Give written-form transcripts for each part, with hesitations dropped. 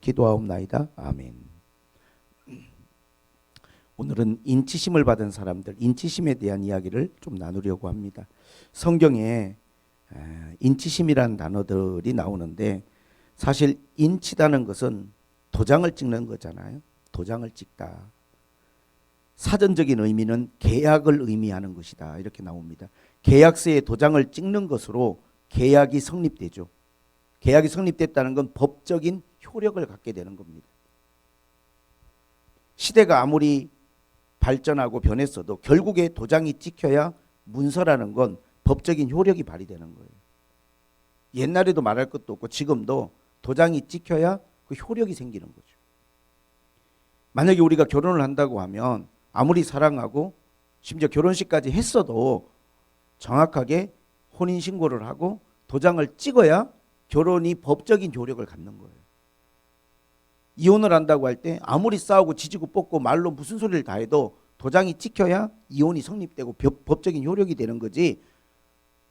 기도하옵나이다. 아멘. 오늘은 인치심을 받은 사람들, 인치심에 대한 이야기를 좀 나누려고 합니다. 성경에 인치심이라는 단어들이 나오는데 사실 인치다는 것은 도장을 찍는 거잖아요. 도장을 찍다. 사전적인 의미는 계약을 의미하는 것이다. 이렇게 나옵니다. 계약서에 도장을 찍는 것으로 계약이 성립되죠. 계약이 성립됐다는 건 법적인 효력을 갖게 되는 겁니다. 시대가 아무리 발전하고 변했어도 결국에 도장이 찍혀야 문서라는 건 법적인 효력이 발휘되는 거예요. 옛날에도 말할 것도 없고 지금도 도장이 찍혀야 그 효력이 생기는 거죠. 만약에 우리가 결혼을 한다고 하면 아무리 사랑하고 심지어 결혼식까지 했어도 정확하게 혼인신고를 하고 도장을 찍어야 결혼이 법적인 효력을 갖는 거예요. 이혼을 한다고 할 때 아무리 싸우고 지지고 뻗고 말로 무슨 소리를 다 해도 도장이 찍혀야 이혼이 성립되고 법적인 효력이 되는 거지,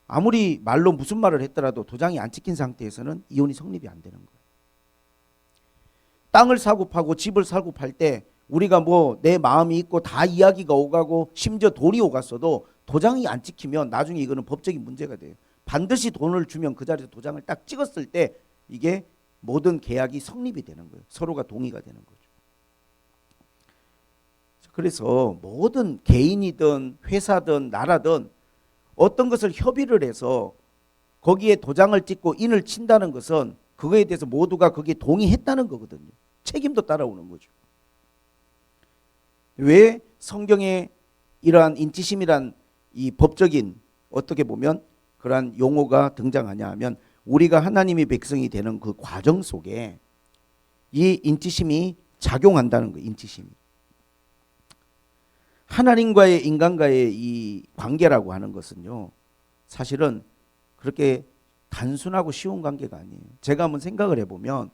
아무리 말로 무슨 말을 했더라도 도장이 안 찍힌 상태에서는 이혼이 성립이 안 되는 거예요. 땅을 사고 파고 집을 사고 팔 때 우리가 뭐 내 마음이 있고 다 이야기가 오가고 심지어 돈이 오갔어도 도장이 안 찍히면 나중에 이거는 법적인 문제가 돼요. 반드시 돈을 주면 그 자리에서 도장을 딱 찍었을 때 이게 모든 계약이 성립이 되는 거예요. 서로가 동의가 되는 거죠. 그래서 모든 개인이든 회사든 나라든 어떤 것을 협의를 해서 거기에 도장을 찍고 인을 친다는 것은 그거에 대해서 모두가 거기에 동의했다는 거거든요. 책임도 따라오는 거죠. 왜 성경에 이러한 인치심이란 이 법적인 어떻게 보면 그러한 용어가 등장하냐 하면 우리가 하나님의 백성이 되는 그 과정 속에 이 인치심이 작용한다는 거예요. 인치심이. 하나님과의 인간과의 이 관계라고 하는 것은요, 사실은 그렇게 단순하고 쉬운 관계가 아니에요. 제가 한번 생각을 해보면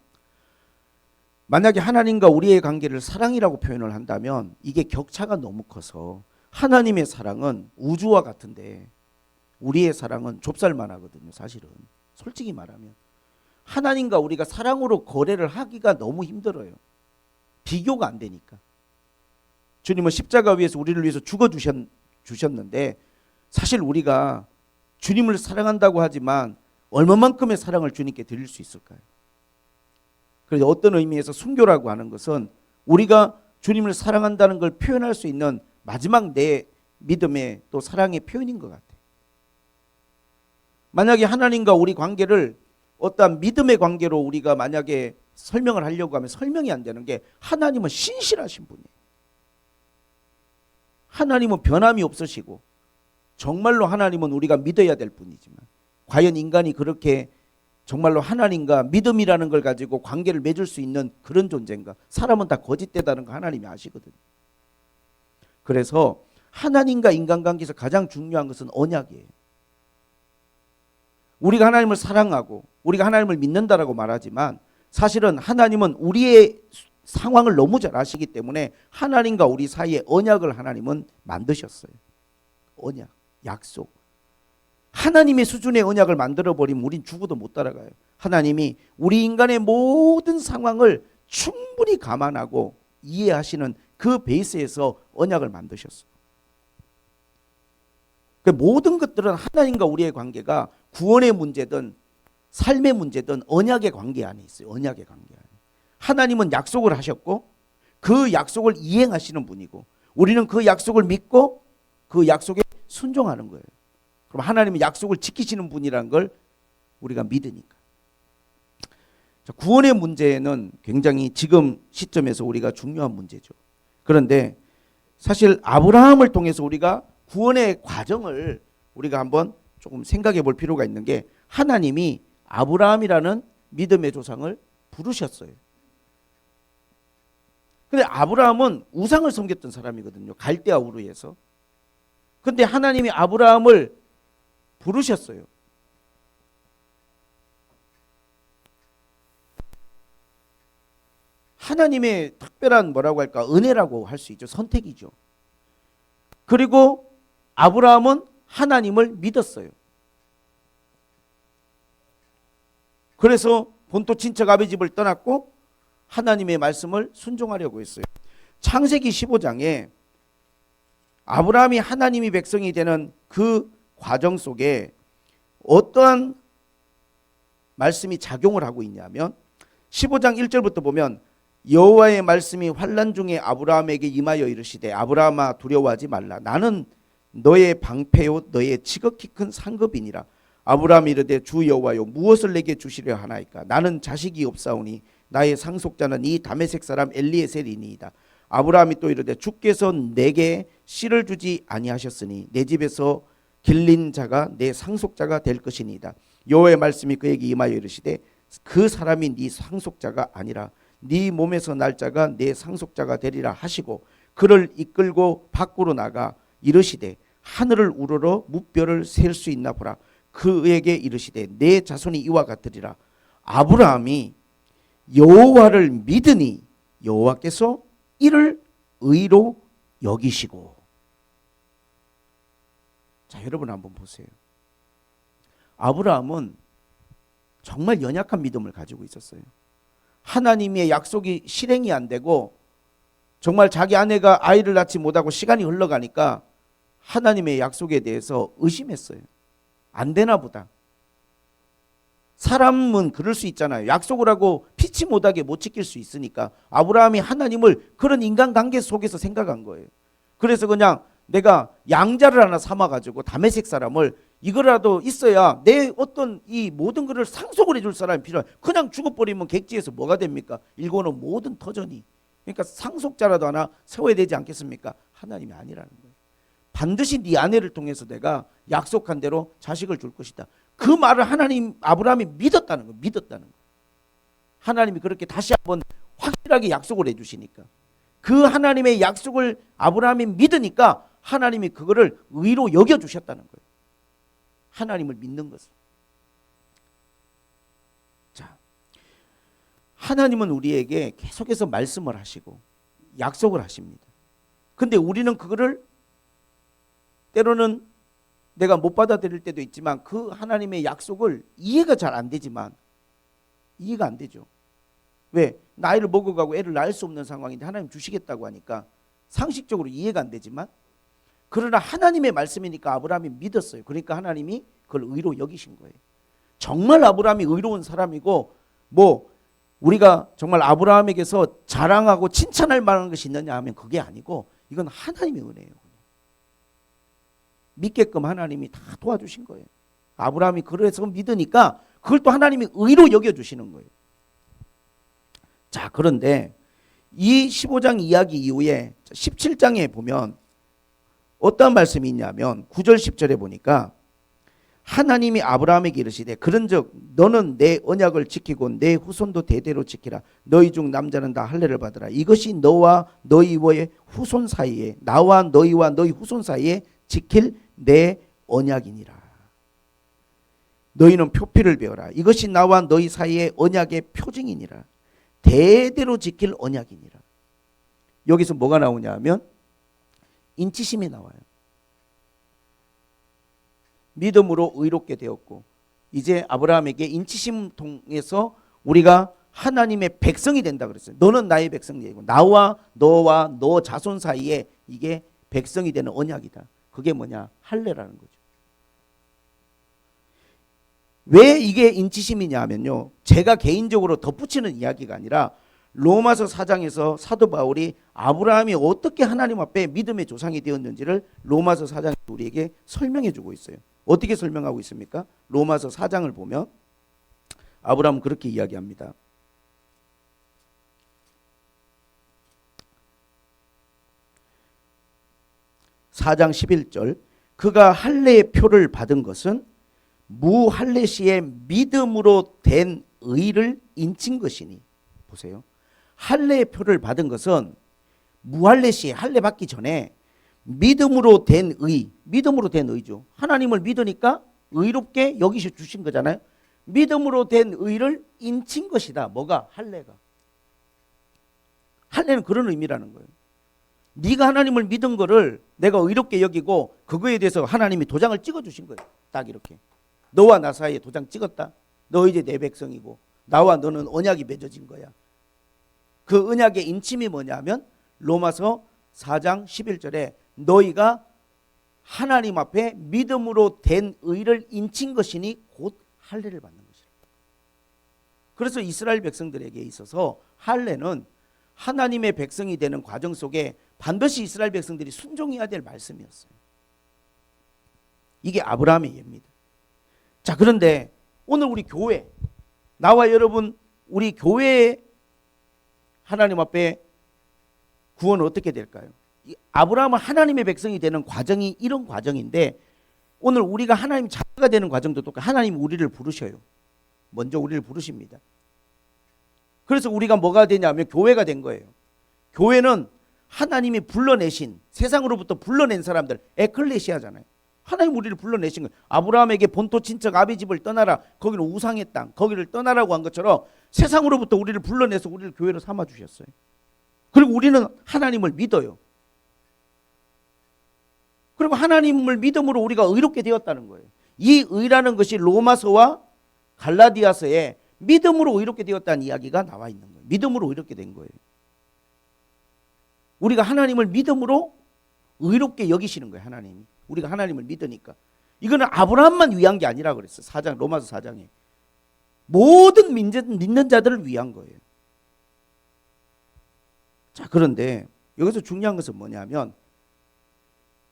만약에 하나님과 우리의 관계를 사랑이라고 표현을 한다면 이게 격차가 너무 커서 하나님의 사랑은 우주와 같은데 우리의 사랑은 좁쌀만 하거든요. 사실은 솔직히 말하면 하나님과 우리가 사랑으로 거래를 하기가 너무 힘들어요. 비교가 안 되니까. 주님은 십자가 위에서 우리를 위해서 죽어주셨는데 사실 우리가 주님을 사랑한다고 하지만 얼마만큼의 사랑을 주님께 드릴 수 있을까요? 그래서 어떤 의미에서 순교라고 하는 것은 우리가 주님을 사랑한다는 걸 표현할 수 있는 마지막 내 믿음의 또 사랑의 표현인 것 같아요. 만약에 하나님과 우리 관계를 어떠한 믿음의 관계로 우리가 만약에 설명을 하려고 하면 설명이 안 되는 게 하나님은 신실하신 분이에요. 하나님은 변함이 없으시고 정말로 하나님은 우리가 믿어야 될 분이지만 과연 인간이 그렇게 정말로 하나님과 믿음이라는 걸 가지고 관계를 맺을 수 있는 그런 존재인가? 사람은 다 거짓되다는 거 하나님이 아시거든요. 그래서 하나님과 인간관계에서 가장 중요한 것은 언약이에요. 우리가 하나님을 사랑하고 우리가 하나님을 믿는다라고 말하지만 사실은 하나님은 우리의 상황을 너무 잘 아시기 때문에 하나님과 우리 사이에 언약을 하나님은 만드셨어요. 언약, 약속. 하나님의 수준의 언약을 만들어버리면 우린 죽어도 못 따라가요. 하나님이 우리 인간의 모든 상황을 충분히 감안하고 이해하시는 그 베이스에서 언약을 만드셨어요. 그 모든 것들은 하나님과 우리의 관계가 구원의 문제든 삶의 문제든 언약의 관계 안에 있어요. 언약의 관계 안에. 하나님은 약속을 하셨고 그 약속을 이행하시는 분이고 우리는 그 약속을 믿고 그 약속에 순종하는 거예요. 그럼 하나님은 약속을 지키시는 분이라는 걸 우리가 믿으니까. 구원의 문제는 굉장히 지금 시점에서 우리가 중요한 문제죠. 그런데 사실 아브라함을 통해서 우리가 구원의 과정을 우리가 한번 조금 생각해 볼 필요가 있는 게 하나님이 아브라함이라는 믿음의 조상을 부르셨어요. 근데 아브라함은 우상을 섬겼던 사람이거든요. 갈대아 우르에서. 근데 하나님이 아브라함을 부르셨어요. 하나님의 특별한 뭐라고 할까? 은혜라고 할 수 있죠. 선택이죠. 그리고 아브라함은 하나님을 믿었어요. 그래서 본토 친척 아비 집을 떠났고 하나님의 말씀을 순종하려고 했어요. 창세기 15장에 아브라함이 하나님의 백성이 되는 그 과정 속에 어떠한 말씀이 작용을 하고 있냐면 15장 1절부터 보면 여호와의 말씀이 환난 중에 아브라함에게 임하여 이르시되 아브라함아 두려워하지 말라. 나는 너의 방패요 너의 지극히 큰 상급이니라. 아브라함이 이르되 주 여호와여 무엇을 내게 주시려 하나이까. 나는 자식이 없사오니 나의 상속자는 이 다메섹 사람 엘리에셀이니이다. 아브라함이 또 이르되 주께서 내게 씨를 주지 아니하셨으니 내 집에서 길린 자가 내 상속자가 될 것이니이다. 여호와의 말씀이 그에게 임하여 이르시되 그 사람이 네 상속자가 아니라 네 몸에서 날 자가 내 상속자가 되리라 하시고 그를 이끌고 밖으로 나가 이르시되 하늘을 우러러 무뼈를 셀 수 있나 보라. 그에게 이르시되 내 자손이 이와 같으리라. 아브라함이 여호와를 믿으니 여호와께서 이를 의로 여기시고. 자, 여러분 한번 보세요. 아브라함은 정말 연약한 믿음을 가지고 있었어요. 하나님의 약속이 실행이 안 되고 정말 자기 아내가 아이를 낳지 못하고 시간이 흘러가니까 하나님의 약속에 대해서 의심했어요. 안 되나 보다. 사람은 그럴 수 있잖아요. 약속을 하고 피치 못하게 못 지킬 수 있으니까 아브라함이 하나님을 그런 인간관계 속에서 생각한 거예요. 그래서 그냥 내가 양자를 하나 삼아가지고 다메섹 사람을 이거라도 있어야 내 어떤 이 모든 것을 상속을 해줄 사람이 필요해. 그냥 죽어버리면 객지에서 뭐가 됩니까? 일궈놓은 모든 터전이. 그러니까 상속자라도 하나 세워야 되지 않겠습니까? 하나님이 아니라는 거예요. 반드시 네 아내를 통해서 내가 약속한 대로 자식을 줄 것이다. 그 말을 하나님 아브라함이 믿었다는 거예요. 믿었다는 거예요. 하나님이 그렇게 다시 한번 확실하게 약속을 해주시니까 그 하나님의 약속을 아브라함이 믿으니까 하나님이 그거를 의로 여겨주셨다는 거예요. 하나님을 믿는 것을. 자, 하나님은 우리에게 계속해서 말씀을 하시고 약속을 하십니다. 근데 우리는 그거를 때로는 내가 못 받아들일 때도 있지만 그 하나님의 약속을 이해가 잘 안 되지만 이해가 안 되죠. 왜? 나이를 먹어가고 애를 낳을 수 없는 상황인데 하나님 주시겠다고 하니까 상식적으로 이해가 안 되지만 그러나 하나님의 말씀이니까 아브라함이 믿었어요. 그러니까 하나님이 그걸 의로 여기신 거예요. 정말 아브라함이 의로운 사람이고 뭐 우리가 정말 아브라함에게서 자랑하고 칭찬할 만한 것이 있느냐 하면 그게 아니고 이건 하나님의 은혜예요. 믿게끔 하나님이 다 도와주신 거예요. 아브라함이 그래서 믿으니까 그걸 또 하나님이 의로 여겨주시는 거예요. 자, 그런데 이 15장 이야기 이후에 17장에 보면 어떤 말씀이 있냐면 9절 10절에 보니까 하나님이 아브라함에게 이르시되 그런즉 너는 내 언약을 지키고 내 후손도 대대로 지키라. 너희 중 남자는 다 할례를 받으라. 이것이 너와 너희의 후손 사이에 나와 너희와 너희 후손 사이에 지킬 내 언약이니라. 너희는 표피를 배워라. 이것이 나와 너희 사이의 언약의 표징이니라. 대대로 지킬 언약이니라. 여기서 뭐가 나오냐 하면 인치심이 나와요. 믿음으로 의롭게 되었고 이제 아브라함에게 인치심 통해서 우리가 하나님의 백성이 된다 그랬어요. 너는 나의 백성이고 나와 너와 너 자손 사이에 이게 백성이 되는 언약이다. 그게 뭐냐? 할례라는 거죠. 왜 이게 인치심이냐 하면요. 제가 개인적으로 덧붙이는 이야기가 아니라 로마서 4장에서 사도 바울이 아브라함이 어떻게 하나님 앞에 믿음의 조상이 되었는지를 로마서 4장에서 우리에게 설명해 주고 있어요. 어떻게 설명하고 있습니까? 로마서 4장을 보면 아브라함은 그렇게 이야기합니다. (4장 11절) 그가 할례의 표를 받은 것은 무할례 시에 믿음으로 된 의를 인친 것이니. 보세요. 할례의 표를 받은 것은 무할례 시에 할례 받기 전에 믿음으로 된 의, 믿음으로 된 의죠. 하나님을 믿으니까 의롭게 여기셔 주신 거잖아요. 믿음으로 된 의를 인친 것이다. 뭐가? 할례가. 할례는 그런 의미라는 거예요. 네가 하나님을 믿은 거를 내가 의롭게 여기고 그거에 대해서 하나님이 도장을 찍어주신 거예요. 딱 이렇게. 너와 나 사이에 도장 찍었다. 너 이제 내 백성이고 나와 너는 언약이 맺어진 거야. 그 언약의 인침이 뭐냐면 로마서 4장 11절에 너희가 하나님 앞에 믿음으로 된 의를 인친 것이니 곧 할례를 받는 것이라. 그래서 이스라엘 백성들에게 있어서 할례는 하나님의 백성이 되는 과정 속에 반드시 이스라엘 백성들이 순종해야 될 말씀이었어요. 이게 아브라함의 예입니다. 자, 그런데 오늘 우리 교회, 나와 여러분 우리 교회에 하나님 앞에 구원은 어떻게 될까요? 아브라함은 하나님의 백성이 되는 과정이 이런 과정인데 오늘 우리가 하나님 자녀가 되는 과정도 똑같아요. 하나님 우리를 부르셔요. 먼저 우리를 부르십니다. 그래서 우리가 뭐가 되냐면 교회가 된 거예요. 교회는 하나님이 불러내신, 세상으로부터 불러낸 사람들, 에클레시아잖아요. 하나님 우리를 불러내신 거예요. 아브라함에게 본토 친척 아비 집을 떠나라, 거기는 우상의 땅, 거기를 떠나라고 한 것처럼 세상으로부터 우리를 불러내서 우리를 교회로 삼아주셨어요. 그리고 우리는 하나님을 믿어요. 그리고 하나님을 믿음으로 우리가 의롭게 되었다는 거예요. 이 의라는 것이 로마서와 갈라디아서에 믿음으로 의롭게 되었다는 이야기가 나와 있는 거예요. 믿음으로 의롭게 된 거예요. 우리가 하나님을 믿음으로 의롭게 여기시는 거예요. 하나님이. 우리가 하나님을 믿으니까. 이거는 아브라함만 위한 게 아니라 그랬어요. 4장, 로마서 4장에. 모든 믿는 자들을 위한 거예요. 자, 그런데 여기서 중요한 것은 뭐냐면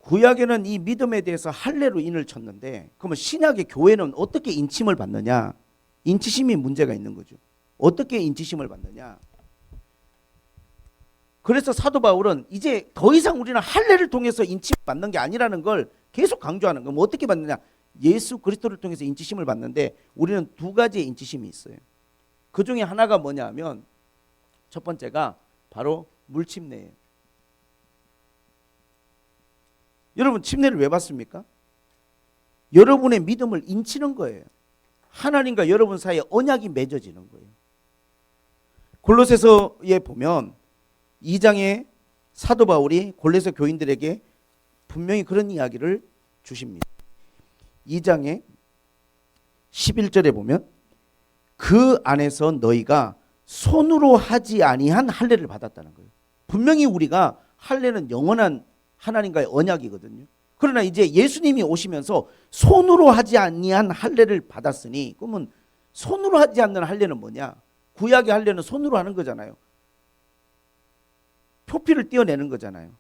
구약에는 이 믿음에 대해서 할례로 인을 쳤는데 그러면 신약의 교회는 어떻게 인침을 받느냐? 인치심이 문제가 있는 거죠. 어떻게 인치심을 받느냐? 그래서 사도 바울은 이제 더 이상 우리는 할례를 통해서 인침을 받는 게 아니라는 걸 계속 강조하는 거예요. 어떻게 받느냐? 예수 그리스도를 통해서 인치심을 받는데 우리는 두 가지의 인치심이 있어요. 그 중에 하나가 뭐냐면 첫 번째가 바로 물침례예요. 여러분 침례를 왜 받습니까? 여러분의 믿음을 인치는 거예요. 하나님과 여러분 사이에 언약이 맺어지는 거예요. 골로새서에 보면 2장에 사도 바울이 골로새 교인들에게 분명히 그런 이야기를 주십니다. 2장에 11절에 보면 그 안에서 너희가 손으로 하지 아니한 할례를 받았다는 거예요. 분명히 우리가 할례는 영원한 하나님과의 언약이거든요. 그러나 이제 예수님이 오시면서 손으로 하지 아니한 할례를 받았으니 그러면 손으로 하지 않는 할례는 뭐냐? 구약의 할례는 손으로 하는 거잖아요. 표피를 떼어내는 거잖아요.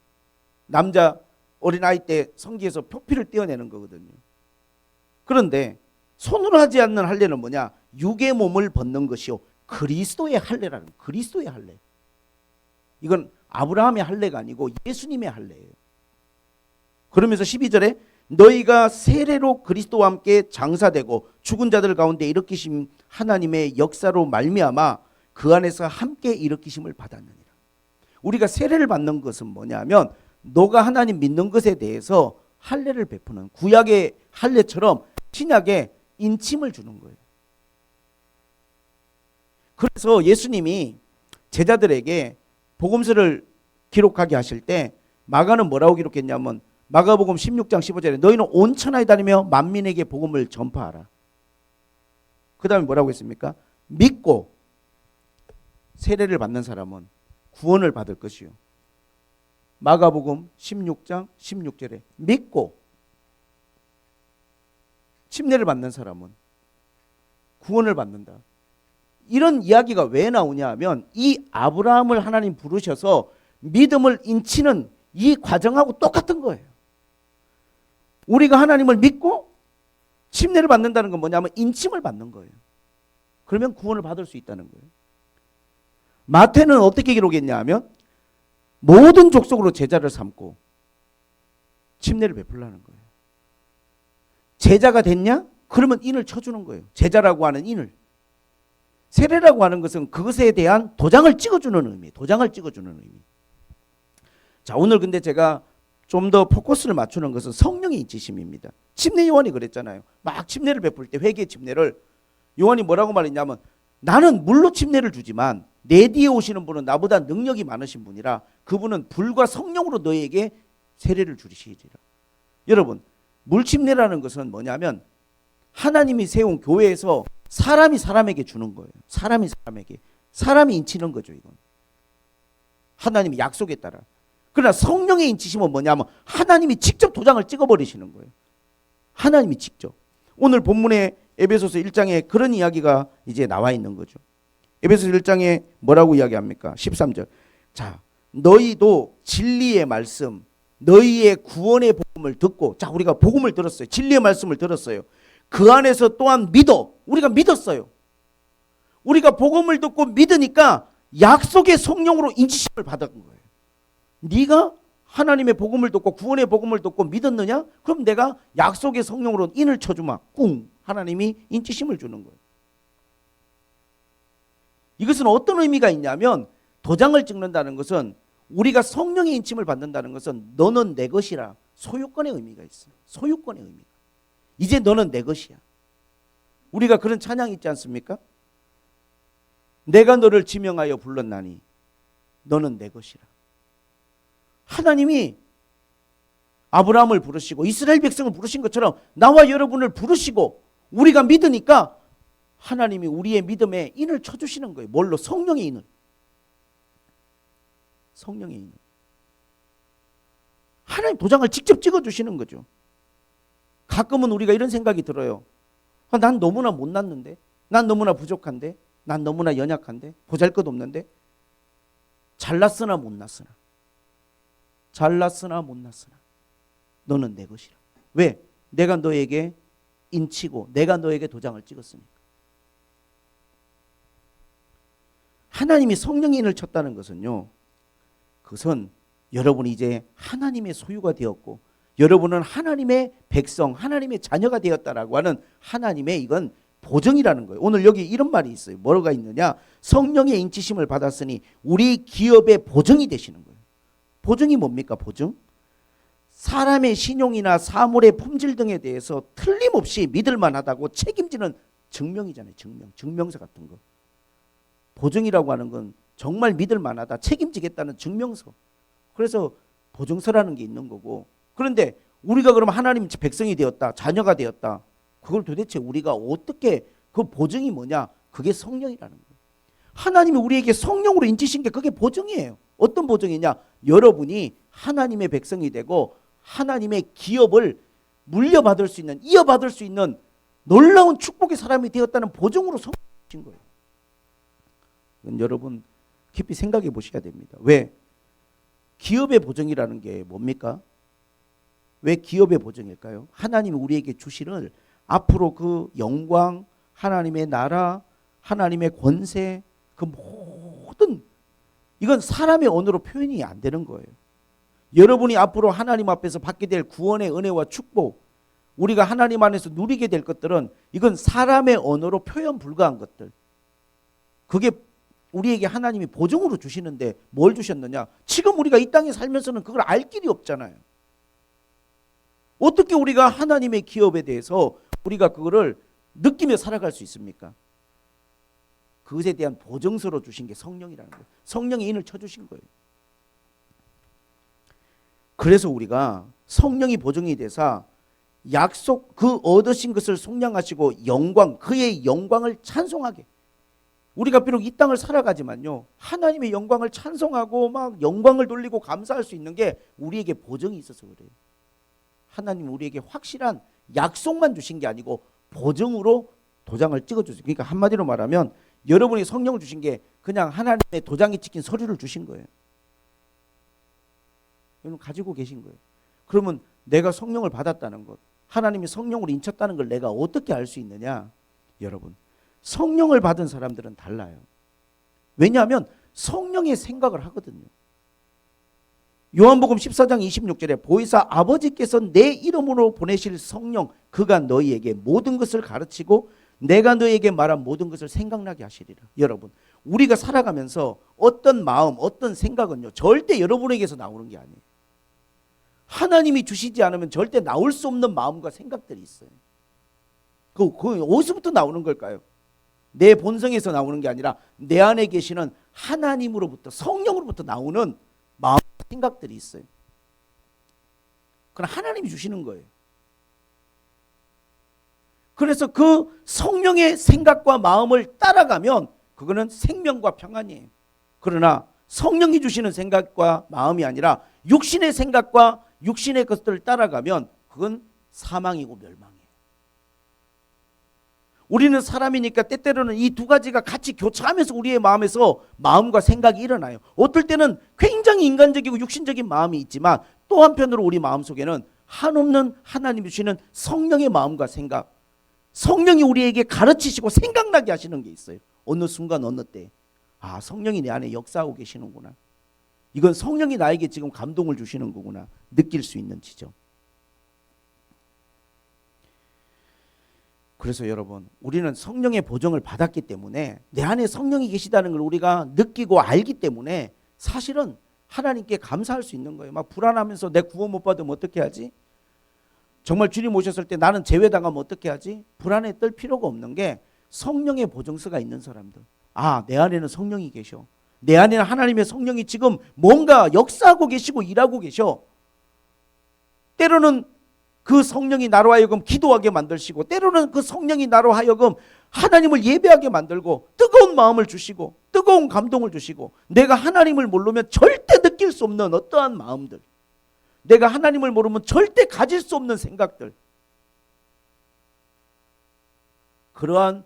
남자 어린아이 때 성기에서 표피를 떼어내는 거거든요. 그런데 손으로 하지 않는 할례는 뭐냐? 육의 몸을 벗는 것이요 그리스도의 할례라는 거예요. 그리스도의 할례. 이건 아브라함의 할례가 아니고 예수님의 할례예요. 그러면서 12절에 너희가 세례로 그리스도와 함께 장사되고 죽은 자들 가운데 일으키심 하나님의 역사로 말미암아 그 안에서 함께 일으키심을 받았느니라. 우리가 세례를 받는 것은 뭐냐면 너가 하나님 믿는 것에 대해서 할례를 베푸는 구약의 할례처럼 신약에 인침을 주는 거예요. 그래서 예수님이 제자들에게 복음서를 기록하게 하실 때 마가는 뭐라고 기록했냐면 마가복음 16장 15절에 너희는 온 천하에 다니며 만민에게 복음을 전파하라. 그 다음에 뭐라고 했습니까? 믿고 세례를 받는 사람은 구원을 받을 것이요. 마가복음 16장 16절에 믿고 침례를 받는 사람은 구원을 받는다. 이런 이야기가 왜 나오냐 하면 이 아브라함을 하나님 부르셔서 믿음을 인치는 이 과정하고 똑같은 거예요. 우리가 하나님을 믿고 침례를 받는다는 건 뭐냐면 인침을 받는 거예요. 그러면 구원을 받을 수 있다는 거예요. 마태는 어떻게 기록했냐 하면 모든 족속으로 제자를 삼고 침례를 베풀라는 거예요. 제자가 됐냐? 그러면 인을 쳐주는 거예요. 제자라고 하는 인을. 세례라고 하는 것은 그것에 대한 도장을 찍어주는 의미, 도장을 찍어주는 의미. 자, 오늘 근데 제가 좀 더 포커스를 맞추는 것은 성령의 인치심입니다. 침례 요한이 그랬잖아요. 막 침례를 베풀 때 회개 침례를 요한이 뭐라고 말했냐면 나는 물로 침례를 주지만 내 뒤에 오시는 분은 나보다 능력이 많으신 분이라 그분은 불과 성령으로 너희에게 세례를 주시리라. 여러분, 물 침례라는 것은 뭐냐면 하나님이 세운 교회에서 사람이 사람에게 주는 거예요. 사람이 사람에게. 사람이 인치는 거죠, 이건. 하나님의 약속에 따라. 그러나 성령의 인치심은 뭐냐면 하나님이 직접 도장을 찍어버리시는 거예요. 하나님이 직접. 오늘 본문의 에베소서 1장에 그런 이야기가 이제 나와 있는 거죠. 에베소서 1장에 뭐라고 이야기합니까? 13절. 자, 너희도 진리의 말씀, 너희의 구원의 복음을 듣고, 자, 우리가 복음을 들었어요. 진리의 말씀을 들었어요. 그 안에서 또한 믿어. 우리가 믿었어요. 우리가 복음을 듣고 믿으니까 약속의 성령으로 인치심을 받은 거예요. 네가 하나님의 복음을 듣고 구원의 복음을 듣고 믿었느냐? 그럼 내가 약속의 성령으로 인을 쳐주마. 꿍. 하나님이 인치심을 주는 거예요. 이것은 어떤 의미가 있냐면 도장을 찍는다는 것은 우리가 성령의 인침을 받는다는 것은 너는 내 것이라 소유권의 의미가 있어요. 소유권의 의미가. 이제 너는 내 것이야. 우리가 그런 찬양 있지 않습니까? 내가 너를 지명하여 불렀나니 너는 내 것이라. 하나님이 아브라함을 부르시고 이스라엘 백성을 부르신 것처럼 나와 여러분을 부르시고 우리가 믿으니까 하나님이 우리의 믿음에 인을 쳐주시는 거예요. 뭘로? 성령의 인을. 성령의 인을. 하나님 도장을 직접 찍어주시는 거죠. 가끔은 우리가 이런 생각이 들어요. 난 너무나 못났는데, 난 너무나 부족한데, 난 너무나 연약한데, 보잘것없는데, 잘났으나 못났으나, 잘났으나 못났으나 너는 내 것이라. 왜? 내가 너에게 인치고 내가 너에게 도장을 찍었으니까. 하나님이 성령의 인을 쳤다는 것은요, 그것은 여러분이 이제 하나님의 소유가 되었고 여러분은 하나님의 백성, 하나님의 자녀가 되었다라고 하는 하나님의 이건 보증이라는 거예요. 오늘 여기 이런 말이 있어요. 뭐가 있느냐? 성령의 인치심을 받았으니 우리 기업의 보증이 되시는 거예요. 보증이 뭡니까? 보증? 사람의 신용이나 사물의 품질 등에 대해서 틀림없이 믿을 만하다고 책임지는 증명이잖아요. 증명서 같은 거. 보증이라고 하는 건 정말 믿을 만하다, 책임지겠다는 증명서. 그래서 보증서라는 게 있는 거고. 그런데 우리가 그럼 하나님 백성이 되었다, 자녀가 되었다. 그걸 도대체 우리가 어떻게, 그 보증이 뭐냐? 그게 성령이라는 거예요. 하나님이 우리에게 성령으로 인치신 게 그게 보증이에요. 어떤 보증이냐? 여러분이 하나님의 백성이 되고 하나님의 기업을 물려받을 수 있는, 이어받을 수 있는 놀라운 축복의 사람이 되었다는 보증으로 성령 주신 거예요. 여러분 깊이 생각해 보셔야 됩니다. 왜? 기업의 보증이라는 게 뭡니까? 왜 기업의 보증일까요? 하나님이 우리에게 주시는 앞으로 그 영광, 하나님의 나라, 하나님의 권세, 그 모든, 이건 사람의 언어로 표현이 안 되는 거예요. 여러분이 앞으로 하나님 앞에서 받게 될 구원의 은혜와 축복, 우리가 하나님 안에서 누리게 될 것들은 이건 사람의 언어로 표현 불가한 것들. 그게 우리에게 하나님이 보증으로 주시는데 뭘 주셨느냐? 지금 우리가 이 땅에 살면서는 그걸 알 길이 없잖아요. 어떻게 우리가 하나님의 기업에 대해서 우리가 그거를 느끼며 살아갈 수 있습니까? 그것에 대한 보증서로 주신 게 성령이라는 거예요. 성령의 인을 쳐주신 거예요. 그래서 우리가 성령이 보증이 돼서 약속, 그 얻으신 것을 속량하시고 영광, 그의 영광을 찬송하게. 우리가 비록 이 땅을 살아가지만요, 하나님의 영광을 찬송하고 막 영광을 돌리고 감사할 수 있는 게 우리에게 보증이 있어서 그래요. 하나님 우리에게 확실한 약속만 주신 게 아니고 보증으로 도장을 찍어주세요. 그러니까 한마디로 말하면 여러분이 성령을 주신 게 그냥 하나님의 도장이 찍힌 서류를 주신 거예요. 여러분 가지고 계신 거예요. 그러면 내가 성령을 받았다는 것, 하나님이 성령으로 인쳤다는 걸 내가 어떻게 알 수 있느냐? 여러분, 성령을 받은 사람들은 달라요. 왜냐하면 성령의 생각을 하거든요. 요한복음 14장 26절에 보이사 아버지께서 내 이름으로 보내실 성령, 그가 너희에게 모든 것을 가르치고 내가 너희에게 말한 모든 것을 생각나게 하시리라. 여러분, 우리가 살아가면서 어떤 마음, 어떤 생각은요, 절대 여러분에게서 나오는 게 아니에요. 하나님이 주시지 않으면 절대 나올 수 없는 마음과 생각들이 있어요. 그 어디서부터 나오는 걸까요? 내 본성에서 나오는 게 아니라 내 안에 계시는 하나님으로부터, 성령으로부터 나오는 마음, 생각들이 있어요. 그건 하나님이 주시는 거예요. 그래서 그 성령의 생각과 마음을 따라가면 그거는 생명과 평안이에요. 그러나 성령이 주시는 생각과 마음이 아니라 육신의 생각과 육신의 것들을 따라가면 그건 사망이고 멸망이에요. 우리는 사람이니까 때때로는 이 두 가지가 같이 교차하면서 우리의 마음에서 마음과 생각이 일어나요. 어떨 때는 굉장히 인간적이고 육신적인 마음이 있지만 또 한편으로 우리 마음속에는 한없는 하나님이 주시는 성령의 마음과 생각, 성령이 우리에게 가르치시고 생각나게 하시는 게 있어요. 어느 순간 어느 때 아, 성령이 내 안에 역사하고 계시는구나. 이건 성령이 나에게 지금 감동을 주시는 거구나. 느낄 수 있는 지점. 그래서 여러분, 우리는 성령의 보정을 받았기 때문에 내 안에 성령이 계시다는 걸 우리가 느끼고 알기 때문에 사실은 하나님께 감사할 수 있는 거예요. 막 불안하면서 내 구원 못 받으면 어떻게 하지? 정말 주님 오셨을 때 나는 제외당하면 어떻게 하지? 불안에 떨 필요가 없는 게 성령의 보정서가 있는 사람들. 아, 내 안에는 성령이 계셔. 내 안에는 하나님의 성령이 지금 뭔가 역사하고 계시고 일하고 계셔. 때로는 그 성령이 나로 하여금 기도하게 만드시고, 때로는 그 성령이 나로 하여금 하나님을 예배하게 만들고 뜨거운 마음을 주시고 뜨거운 감동을 주시고, 내가 하나님을 모르면 절대 느낄 수 없는 어떠한 마음들, 내가 하나님을 모르면 절대 가질 수 없는 생각들, 그러한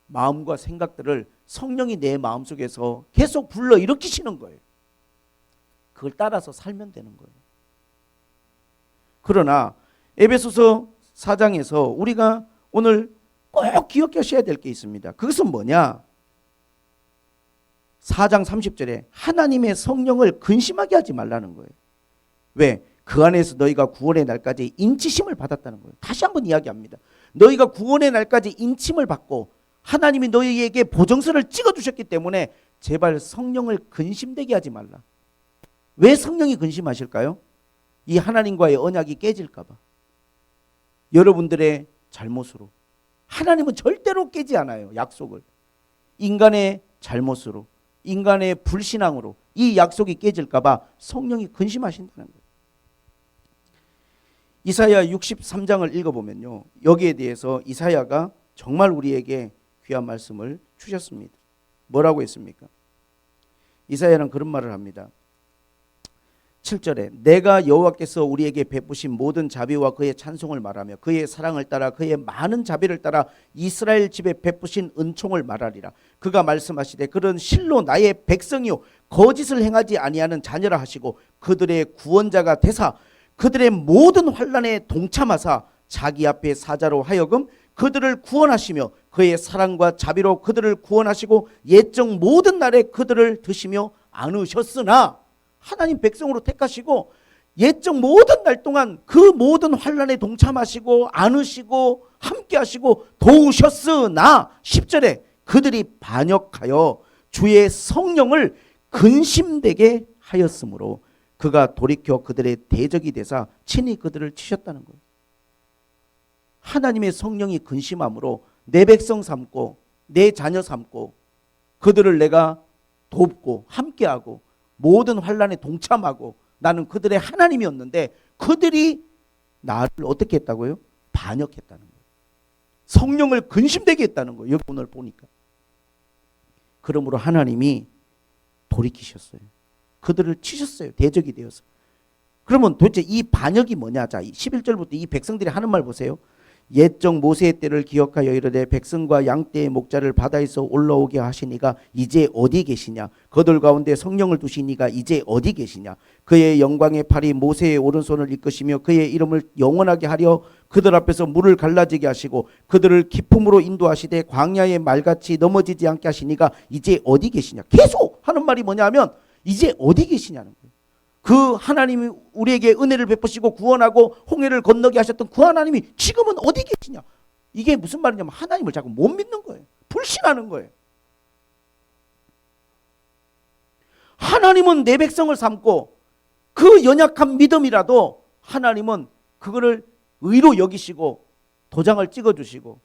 마음과 생각들을 성령이 내 마음속에서 계속 불러일으키시는 거예요. 그걸 따라서 살면 되는 거예요. 그러나 에베소서 4장에서 우리가 오늘 꼭 기억하셔야 될 게 있습니다. 그것은 뭐냐? 4장 30절에 하나님의 성령을 근심하게 하지 말라는 거예요. 왜? 그 안에서 너희가 구원의 날까지 인치심을 받았다는 거예요. 다시 한번 이야기합니다. 너희가 구원의 날까지 인침을 받고 하나님이 너희에게 보정서를 찍어주셨기 때문에 제발 성령을 근심되게 하지 말라. 왜 성령이 근심하실까요? 이 하나님과의 언약이 깨질까 봐. 여러분들의 잘못으로. 하나님은 절대로 깨지 않아요. 약속을. 인간의 잘못으로, 인간의 불신앙으로 이 약속이 깨질까 봐 성령이 근심하신다는 거예요. 이사야 63장을 읽어보면요, 여기에 대해서 이사야가 정말 우리에게 귀한 말씀을 주셨습니다. 뭐라고 했습니까? 이사야는 그런 말을 합니다. 7절에 내가 여호와께서 우리에게 베푸신 모든 자비와 그의 찬송을 말하며 그의 사랑을 따라 그의 많은 자비를 따라 이스라엘 집에 베푸신 은총을 말하리라. 그가 말씀하시되 그런 실로 나의 백성이요 거짓을 행하지 아니하는 자녀라 하시고 그들의 구원자가 되사 그들의 모든 환난에 동참하사 자기 앞에 사자로 하여금 그들을 구원하시며 그의 사랑과 자비로 그들을 구원하시고 옛적 모든 날에 그들을 드시며 안으셨으나, 하나님 백성으로 택하시고 옛적 모든 날 동안 그 모든 환난에 동참하시고 안으시고 함께하시고 도우셨으나 10절에 그들이 반역하여 주의 성령을 근심되게 하였으므로 그가 돌이켜 그들의 대적이 되사 친히 그들을 치셨다는 거예요. 하나님의 성령이 근심함으로 내 백성 삼고 내 자녀 삼고 그들을 내가 돕고 함께하고 모든 환난에 동참하고 나는 그들의 하나님이었는데 그들이 나를 어떻게 했다고요? 반역했다는 거예요. 성령을 근심되게 했다는 거예요. 여기 오늘 보니까. 그러므로 하나님이 돌이키셨어요. 그들을 치셨어요. 대적이 되어서. 그러면 도대체 이 반역이 뭐냐? 자, 11절부터 이 백성들이 하는 말 보세요. 옛적 모세의 때를 기억하여 이르되 백성과 양떼의 목자를 바다에서 올라오게 하시니가 이제 어디 계시냐? 그들 가운데 성령을 두시니가 이제 어디 계시냐? 그의 영광의 팔이 모세의 오른손을 이끄시며 그의 이름을 영원하게 하려 그들 앞에서 물을 갈라지게 하시고 그들을 기품으로 인도하시되 광야의 말같이 넘어지지 않게 하시니가 이제 어디 계시냐? 계속 하는 말이 뭐냐 하면 이제 어디 계시냐는 거예요. 그 하나님이 우리에게 은혜를 베푸시고 구원하고 홍해를 건너게 하셨던 그 하나님이 지금은 어디 계시냐? 이게 무슨 말이냐면 하나님을 자꾸 못 믿는 거예요. 불신하는 거예요. 하나님은 내 백성을 삼고 그 연약한 믿음이라도 하나님은 그거를 의로 여기시고 도장을 찍어주시고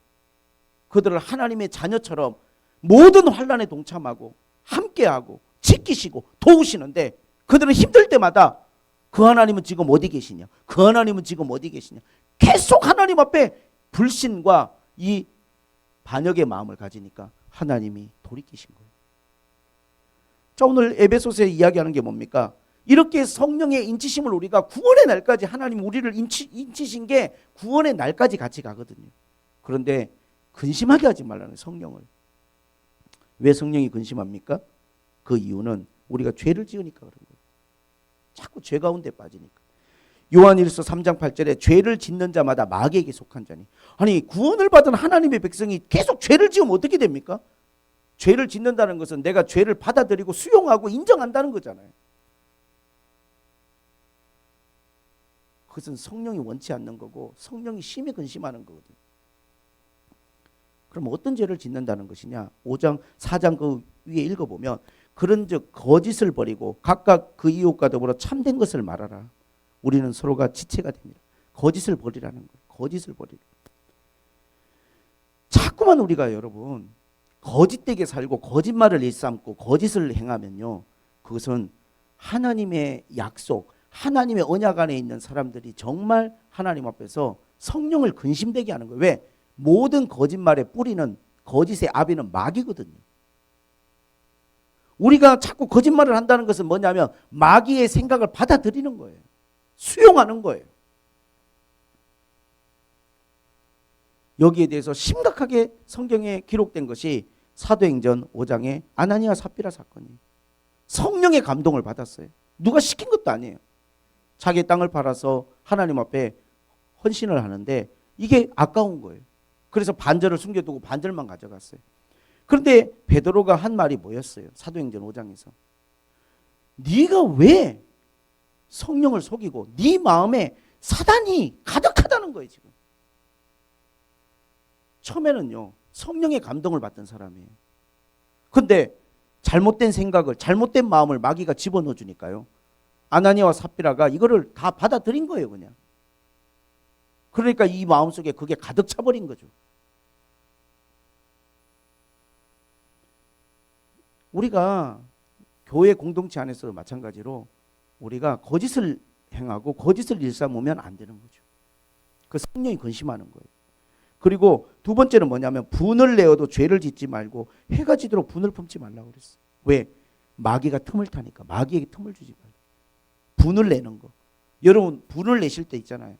그들을 하나님의 자녀처럼 모든 환난에 동참하고 함께하고 지키시고 도우시는데 그들은 힘들 때마다 그 하나님은 지금 어디 계시냐? 그 하나님은 지금 어디 계시냐? 계속 하나님 앞에 불신과 이 반역의 마음을 가지니까 하나님이 돌이키신 거예요. 자, 오늘 에베소서에 이야기하는 게 뭡니까? 이렇게 성령의 인치심을 우리가 구원의 날까지 하나님 우리를 인치신 게 구원의 날까지 같이 가거든요. 그런데 근심하게 하지 말라는 성령을. 왜 성령이 근심합니까? 그 이유는 우리가 죄를 지으니까 그런 거예요. 자꾸 죄 가운데 빠지니까. 요한일서 3장 8절에 죄를 짓는 자마다 마귀에게 속한 자니. 아니, 구원을 받은 하나님의 백성이 계속 죄를 지으면 어떻게 됩니까? 죄를 짓는다는 것은 내가 죄를 받아들이고 수용하고 인정한다는 거잖아요. 그것은 성령이 원치 않는 거고 성령이 심히 근심하는 거거든요. 그럼 어떤 죄를 짓는다는 것이냐? 5장 4장 그 위에 읽어보면 그런즉 거짓을 버리고 각각 그 이웃과 더불어 참된 것을 말하라. 우리는 서로가 지체가 됩니다. 거짓을 버리라는 거예요. 거짓을 버리라. 자꾸만 우리가 여러분 거짓되게 살고 거짓말을 일삼고 거짓을 행하면요, 그것은 하나님의 약속, 하나님의 언약 안에 있는 사람들이 정말 하나님 앞에서 성령을 근심되게 하는 거예요. 왜? 모든 거짓말의 뿌리는, 거짓의 아비는 마귀거든요. 우리가 자꾸 거짓말을 한다는 것은 뭐냐면 마귀의 생각을 받아들이는 거예요. 수용하는 거예요. 여기에 대해서 심각하게 성경에 기록된 것이 사도행전 5장의 아나니아 삽비라 사건이에요. 성령의 감동을 받았어요. 누가 시킨 것도 아니에요. 자기 땅을 팔아서 하나님 앞에 헌신을 하는데 이게 아까운 거예요. 그래서 반절을 숨겨두고 반절만 가져갔어요. 그런데 베드로가 한 말이 뭐였어요? 사도행전 5장에서. 네가 왜 성령을 속이고 네 마음에 사단이 가득하다는 거예요. 지금 처음에는요 성령의 감동을 받던 사람이에요. 그런데 잘못된 생각을, 잘못된 마음을 마귀가 집어넣어 주니까요, 아나니아와 삽비라가 이거를 다 받아들인 거예요. 그냥. 그러니까 이 마음속에 그게 가득 차버린 거죠. 우리가 교회 공동체 안에서도 마찬가지로 우리가 거짓을 행하고 거짓을 일삼으면 안 되는 거죠. 그 성령이 근심하는 거예요. 그리고 두 번째는 뭐냐면 분을 내어도 죄를 짓지 말고 해가 지도록 분을 품지 말라고 그랬어요. 왜? 마귀가 틈을 타니까. 마귀에게 틈을 주지 말고. 분을 내는 거. 여러분 분을 내실 때 있잖아요.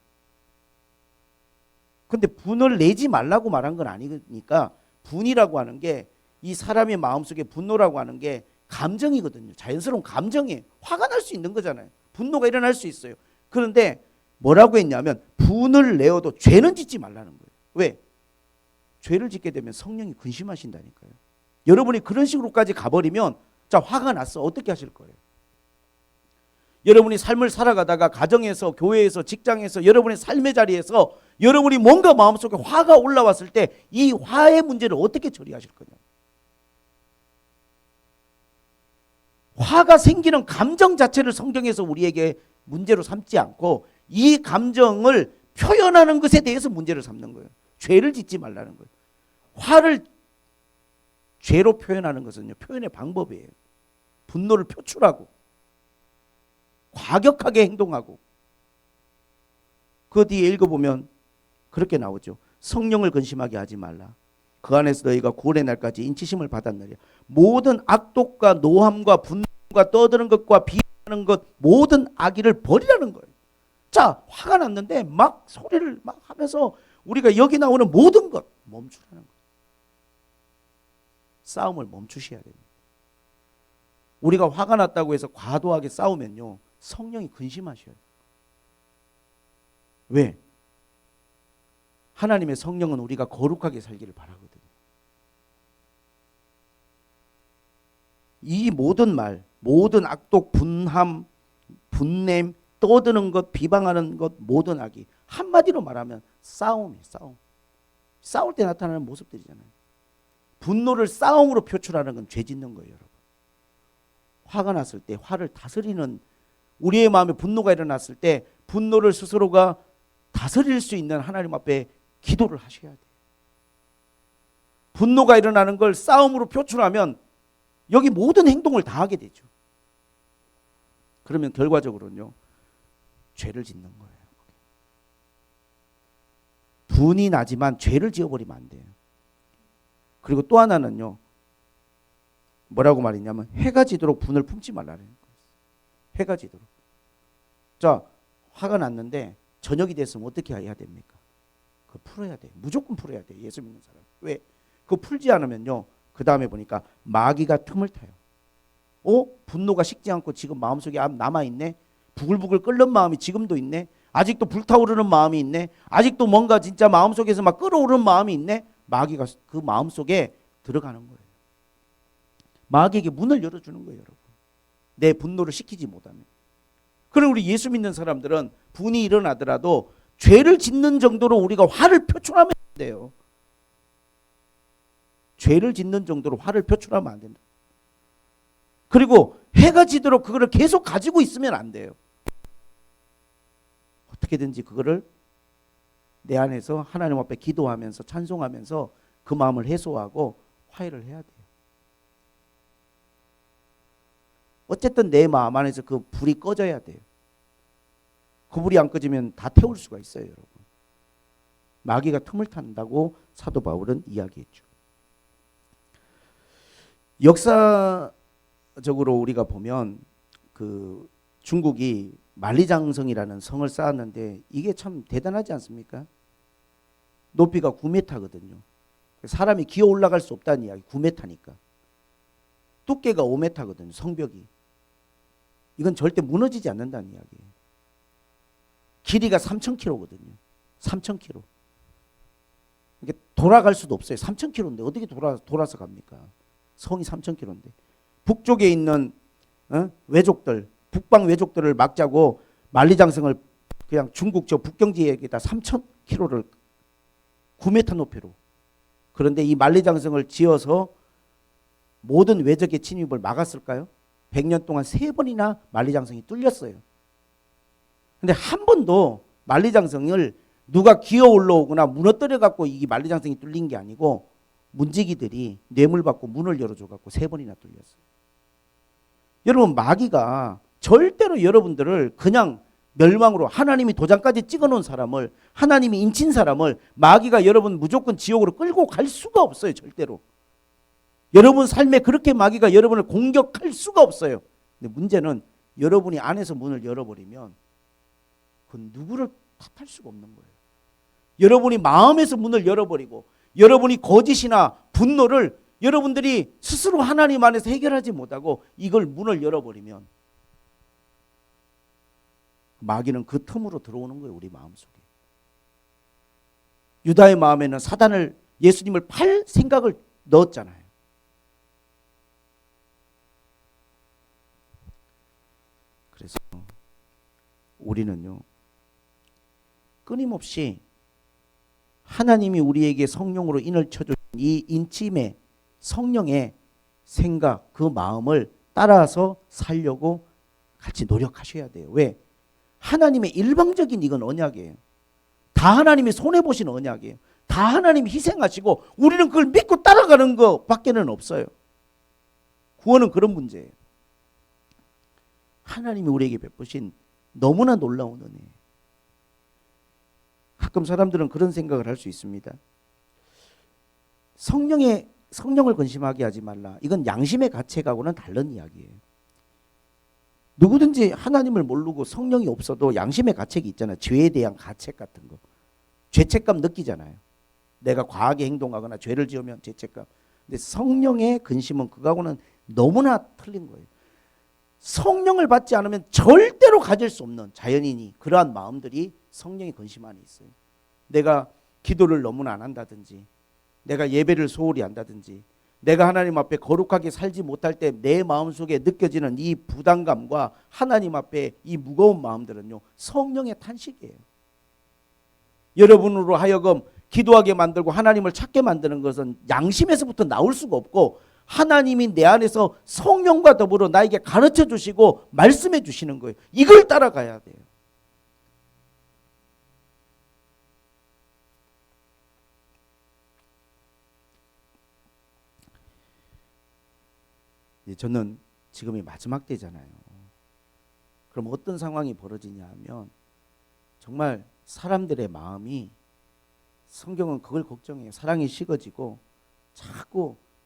근데 분을 내지 말라고 말한 건 아니니까, 분이라고 하는 게 이 사람의 마음속에 분노라고 하는 게 감정이거든요. 자연스러운 감정이에요. 화가 날 수 있는 거잖아요. 분노가 일어날 수 있어요. 그런데 뭐라고 했냐면 분을 내어도 죄는 짓지 말라는 거예요. 왜? 죄를 짓게 되면 성령이 근심하신다니까요. 여러분이 그런 식으로까지 가버리면, 자, 화가 났어. 어떻게 하실 거예요? 여러분이 삶을 살아가다가 가정에서, 교회에서, 직장에서, 여러분의 삶의 자리에서 여러분이 뭔가 마음속에 화가 올라왔을 때 이 화의 문제를 어떻게 처리하실 거냐? 화가 생기는 감정 자체를 성경에서 우리에게 문제로 삼지 않고 이 감정을 표현하는 것에 대해서 문제를 삼는 거예요. 죄를 짓지 말라는 거예요. 화를 죄로 표현하는 것은요, 표현의 방법이에요. 분노를 표출하고 과격하게 행동하고. 그 뒤에 읽어보면 그렇게 나오죠. 성령을 근심하게 하지 말라. 그 안에서 너희가 구원의 날까지 인치심을 받았느니라. 모든 악독과 노함과 분노가 떠드는 것과 비하는 것, 모든 악의를 버리라는 거예요. 자, 화가 났는데 막 소리를 막 하면서 우리가 여기 나오는 모든 것 멈추라는 거예요. 싸움을 멈추셔야 됩니다. 우리가 화가 났다고 해서 과도하게 싸우면요, 성령이 근심하셔요. 왜? 하나님의 성령은 우리가 거룩하게 살기를 바라거든요. 이 모든 말, 모든 악독, 분함, 분냄, 떠드는 것, 비방하는 것, 모든 악이 한마디로 말하면 싸움이에요. 싸움. 싸울 때 나타나는 모습들이잖아요. 분노를 싸움으로 표출하는 건 죄 짓는 거예요, 여러분. 화가 났을 때 화를 다스리는, 우리의 마음에 분노가 일어났을 때 분노를 스스로가 다스릴 수 있는 하나님 앞에 기도를 하셔야 돼요. 분노가 일어나는 걸 싸움으로 표출하면 여기 모든 행동을 다 하게 되죠. 그러면 결과적으로는요, 죄를 짓는 거예요. 분이 나지만 죄를 지어버리면 안 돼요. 그리고 또 하나는요, 뭐라고 말했냐면 해가 지도록 분을 품지 말라는 거예요. 해가 지도록. 자, 화가 났는데 저녁이 됐으면 어떻게 해야 됩니까? 그거 풀어야 돼. 무조건 풀어야 돼. 예수 믿는 사람. 왜? 그거 풀지 않으면요. 그 다음에 보니까 마귀가 틈을 타요. 분노가 식지 않고 지금 마음속에 남아있네. 부글부글 끓는 마음이 지금도 있네. 아직도 불타오르는 마음이 있네. 아직도 뭔가 진짜 마음속에서 막 끓어오르는 마음이 있네. 마귀가 그 마음속에 들어가는 거예요. 마귀에게 문을 열어주는 거예요, 여러분. 내 분노를 식히지 못하면. 그럼 우리 예수 믿는 사람들은 분이 일어나더라도 죄를 짓는 정도로 우리가 화를 표출하면 안 돼요. 죄를 짓는 정도로 화를 표출하면 안 된다. 그리고 해가 지도록 그거를 계속 가지고 있으면 안 돼요. 어떻게든지 그거를 내 안에서 하나님 앞에 기도하면서 찬송하면서 그 마음을 해소하고 화해를 해야 돼요. 어쨌든 내 마음 안에서 그 불이 꺼져야 돼요. 그 불이 안 꺼지면 다 태울 수가 있어요, 여러분. 마귀가 틈을 탄다고 사도 바울은 이야기했죠. 역사적으로 우리가 보면 그 중국이 만리장성이라는 성을 쌓았는데 이게 참 대단하지 않습니까? 높이가 9m거든요. 사람이 기어 올라갈 수 없다는 이야기. 9m니까. 두께가 5m거든요. 성벽이. 이건 절대 무너지지 않는다는 이야기예요. 길이가 3,000km거든요. 3,000km. 이게 돌아갈 수도 없어요. 3,000km인데 어떻게 돌아서 갑니까? 성이 3,000km인데. 북쪽에 있는 외족들, 북방 외족들을 막자고 만리장성을 그냥 중국 저 북경지에다 3,000km를 9m 높이로. 그런데 이 만리장성을 지어서 모든 외적의 침입을 막았을까요? 100년 동안 3번이나 만리장성이 뚫렸어요. 근데 한 번도 만리장성을 누가 기어 올라오거나 무너뜨려 갖고 이 만리장성이 뚫린 게 아니고 문지기들이 뇌물 받고 문을 열어줘 갖고 3번이나 뚫렸어요. 여러분, 마귀가 절대로 여러분들을 그냥 멸망으로, 하나님이 도장까지 찍어놓은 사람을, 하나님이 인친 사람을 마귀가 여러분 무조건 지옥으로 끌고 갈 수가 없어요. 절대로. 여러분 삶에 그렇게 마귀가 여러분을 공격할 수가 없어요. 근데 문제는 여러분이 안에서 문을 열어버리면 그 누구를 탓할 수가 없는 거예요. 여러분이 마음에서 문을 열어버리고 여러분이 거짓이나 분노를 여러분들이 스스로 하나님 안에서 해결하지 못하고 이걸 문을 열어버리면 마귀는 그 틈으로 들어오는 거예요. 우리 마음속에. 유다의 마음에는 사단을, 예수님을 팔 생각을 넣었잖아요. 그래서 우리는요, 끊임없이 하나님이 우리에게 성령으로 인을 쳐준 이 인침의 성령의 생각, 그 마음을 따라서 살려고 같이 노력하셔야 돼요. 왜? 하나님의 일방적인 이건 언약이에요. 다 하나님이 손해보신 언약이에요. 다 하나님이 희생하시고 우리는 그걸 믿고 따라가는 것밖에는 없어요. 구원은 그런 문제예요. 하나님이 우리에게 베푸신 너무나 놀라운 은혜예요. 가끔 사람들은 그런 생각을 할 수 있습니다. 성령을 근심하게 하지 말라. 이건 양심의 가책하고는 다른 이야기예요. 누구든지 하나님을 모르고 성령이 없어도 양심의 가책이 있잖아요. 죄에 대한 가책 같은 거. 죄책감 느끼잖아요. 내가 과하게 행동하거나 죄를 지으면 죄책감. 근데 성령의 근심은 그거하고는 너무나 틀린 거예요. 성령을 받지 않으면 절대로 가질 수 없는 자연인이 그러한 마음들이 성령의 근심 안에 있어요. 내가 기도를 너무나 안 한다든지, 내가 예배를 소홀히 한다든지, 내가 하나님 앞에 거룩하게 살지 못할 때 내 마음속에 느껴지는 이 부담감과 하나님 앞에 이 무거운 마음들은요, 성령의 탄식이에요. 여러분으로 하여금 기도하게 만들고 하나님을 찾게 만드는 것은 양심에서부터 나올 수가 없고 하나님이 내 안에서 성령과 더불어 나에게 가르쳐 주시고 말씀해 주시는 거예요. 이걸 따라가야 돼요. 저는 지금이 마지막 때잖아요. 그럼 어떤 상황이 벌어지냐 하면 정말 사람들의 마음이, 성경은 그걸 걱정해요. 사랑이 식어지고 자꾸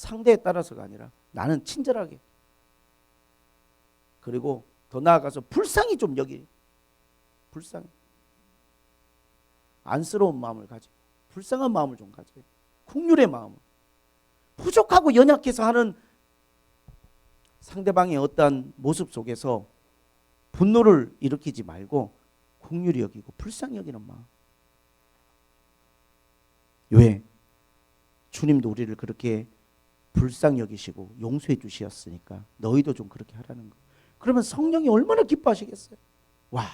상대에 따라서가 아니라 나는 친절하게, 그리고 더 나아가서 불쌍히 좀 여기, 불쌍히 안쓰러운 마음을 가지고 불쌍한 마음을 좀 가져요. 긍휼의 마음을. 부족하고 연약해서 하는 상대방의 어떠한 모습 속에서 분노를 일으키지 말고 긍휼히 여기고 불쌍히 여기는 마음. 왜? 주님도 우리를 그렇게 불쌍히 여기시고 용서해 주셨으니까 너희도 좀 그렇게 하라는 거. 그러면 성령이 얼마나 기뻐하시겠어요? 와,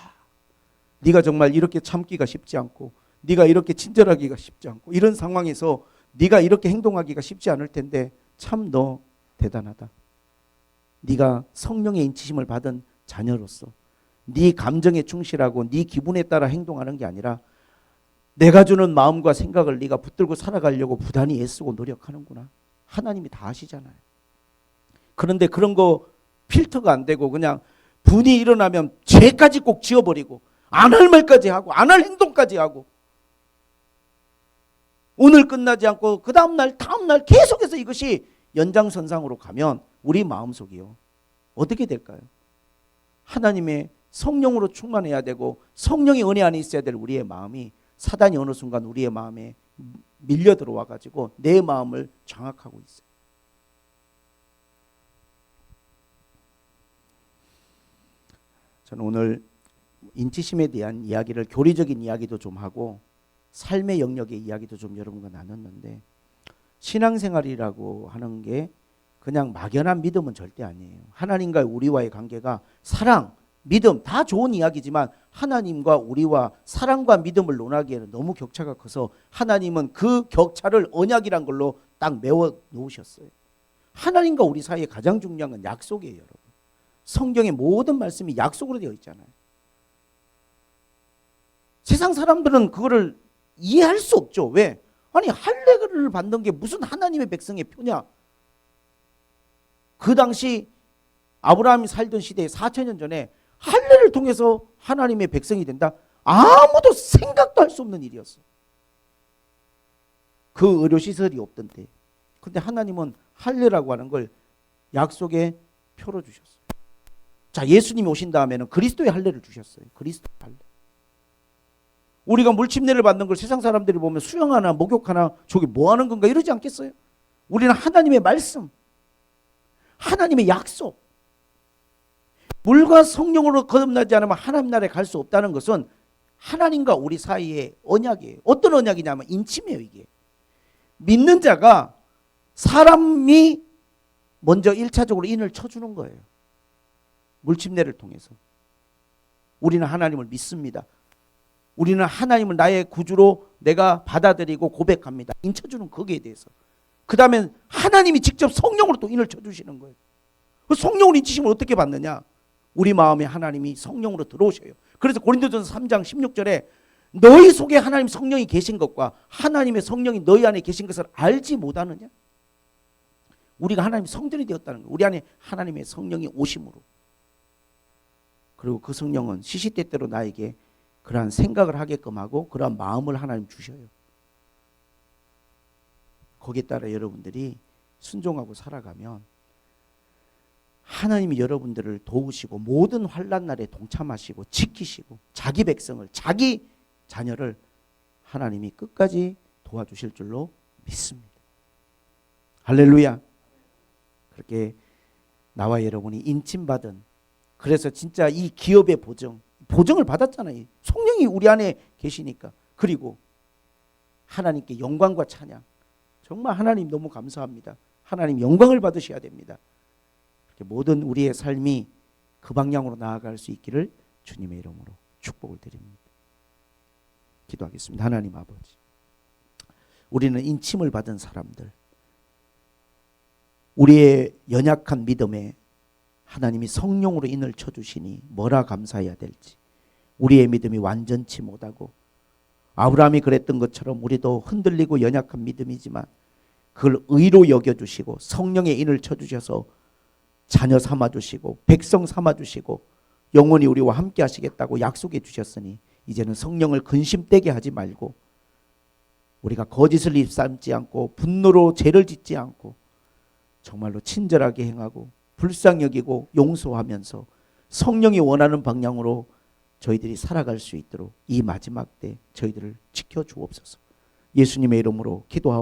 네가 정말 이렇게 참기가 쉽지 않고, 네가 이렇게 친절하기가 쉽지 않고, 이런 상황에서 네가 이렇게 행동하기가 쉽지 않을 텐데 참 너 대단하다. 네가 성령의 인치심을 받은 자녀로서 네 감정에 충실하고 네 기분에 따라 행동하는 게 아니라 내가 주는 마음과 생각을 네가 붙들고 살아가려고 부단히 애쓰고 노력하는구나. 하나님이 다 아시잖아요. 그런데 그런 거 필터가 안 되고 그냥 분이 일어나면 죄까지 꼭 지어버리고 안 할 말까지 하고 안 할 행동까지 하고 오늘 끝나지 않고 그 다음날 다음날 계속해서 이것이 연장선상으로 가면 우리 마음속이요 어떻게 될까요? 하나님의 성령으로 충만해야 되고 성령의 은혜 안에 있어야 될 우리의 마음이 사단이 어느 순간 우리의 마음에 밀려 들어와 가지고 내 마음을 장악하고 있어요. 저는 오늘 인치심에 대한 이야기를, 교리적인 이야기도 좀 하고 삶의 영역의 이야기도 좀 여러분과 나눴는데, 신앙생활이라고 하는 게 그냥 막연한 믿음은 절대 아니에요. 하나님과 우리와의 관계가 사랑, 믿음 다 좋은 이야기지만 하나님과 우리와 사랑과 믿음을 논하기에는 너무 격차가 커서 하나님은 그 격차를 언약이란 걸로 딱 메워 놓으셨어요. 하나님과 우리 사이에 가장 중요한 건 약속이에요, 여러분. 성경의 모든 말씀이 약속으로 되어 있잖아요. 세상 사람들은 그거를 이해할 수 없죠. 왜? 아니, 할례를 받는 게 무슨 하나님의 백성의 표냐? 그 당시 아브라함이 살던 시대에 4,000년 전에 할례를 통해서 하나님의 백성이 된다? 아무도 생각도 할 수 없는 일이었어. 그 의료시설이 없던 때. 근데 하나님은 할례라고 하는 걸 약속의 표로 주셨어요. 자, 예수님이 오신 다음에는 그리스도의 할례를 주셨어요. 그리스도의 할례. 우리가 물침례를 받는 걸 세상 사람들이 보면 수영하나 목욕하나 저게 뭐 하는 건가 이러지 않겠어요? 우리는 하나님의 말씀, 하나님의 약속, 물과 성령으로 거듭나지 않으면 하나님 나라에 갈 수 없다는 것은 하나님과 우리 사이의 언약이에요. 어떤 언약이냐면 인침이에요. 이게 믿는 자가 사람이 먼저 1차적으로 인을 쳐주는 거예요. 물침례를 통해서 우리는 하나님을 믿습니다. 우리는 하나님을 나의 구주로 내가 받아들이고 고백합니다. 인 쳐주는 거기에 대해서. 그 다음에 하나님이 직접 성령으로 또 인을 쳐주시는 거예요. 성령으로 인치심을 어떻게 받느냐? 우리 마음에 하나님이 성령으로 들어오셔요. 그래서 고린도전서 3장 16절에 너희 속에 하나님 성령이 계신 것과 하나님의 성령이 너희 안에 계신 것을 알지 못하느냐? 우리가 하나님의 성전이 되었다는 거예요. 우리 안에 하나님의 성령이 오심으로. 그리고 그 성령은 시시때때로 나에게 그러한 생각을 하게끔 하고 그러한 마음을 하나님 주셔요. 거기에 따라 여러분들이 순종하고 살아가면 하나님이 여러분들을 도우시고 모든 환난 날에 동참하시고 지키시고 자기 백성을, 자기 자녀를 하나님이 끝까지 도와주실 줄로 믿습니다. 할렐루야. 그렇게 나와 여러분이 인침받은, 그래서 진짜 이 기업의 보증을 받았잖아요. 성령이 우리 안에 계시니까. 그리고 하나님께 영광과 찬양. 정말 하나님 너무 감사합니다. 하나님 영광을 받으셔야 됩니다. 모든 우리의 삶이 그 방향으로 나아갈 수 있기를 주님의 이름으로 축복을 드립니다. 기도하겠습니다. 하나님 아버지, 우리는 인침을 받은 사람들, 우리의 연약한 믿음에 하나님이 성령으로 인을 쳐주시니 뭐라 감사해야 될지, 우리의 믿음이 완전치 못하고 아브라함이 그랬던 것처럼 우리도 흔들리고 연약한 믿음이지만 그걸 의로 여겨주시고 성령의 인을 쳐주셔서 자녀 삼아주시고 백성 삼아주시고 영원히 우리와 함께 하시겠다고 약속해 주셨으니 이제는 성령을 근심되게 하지 말고 우리가 거짓을 입삼지 않고 분노로 죄를 짓지 않고 정말로 친절하게 행하고 불쌍히 여기고 용서하면서 성령이 원하는 방향으로 저희들이 살아갈 수 있도록 이 마지막 때 저희들을 지켜주옵소서. 예수님의 이름으로 기도하옵소서.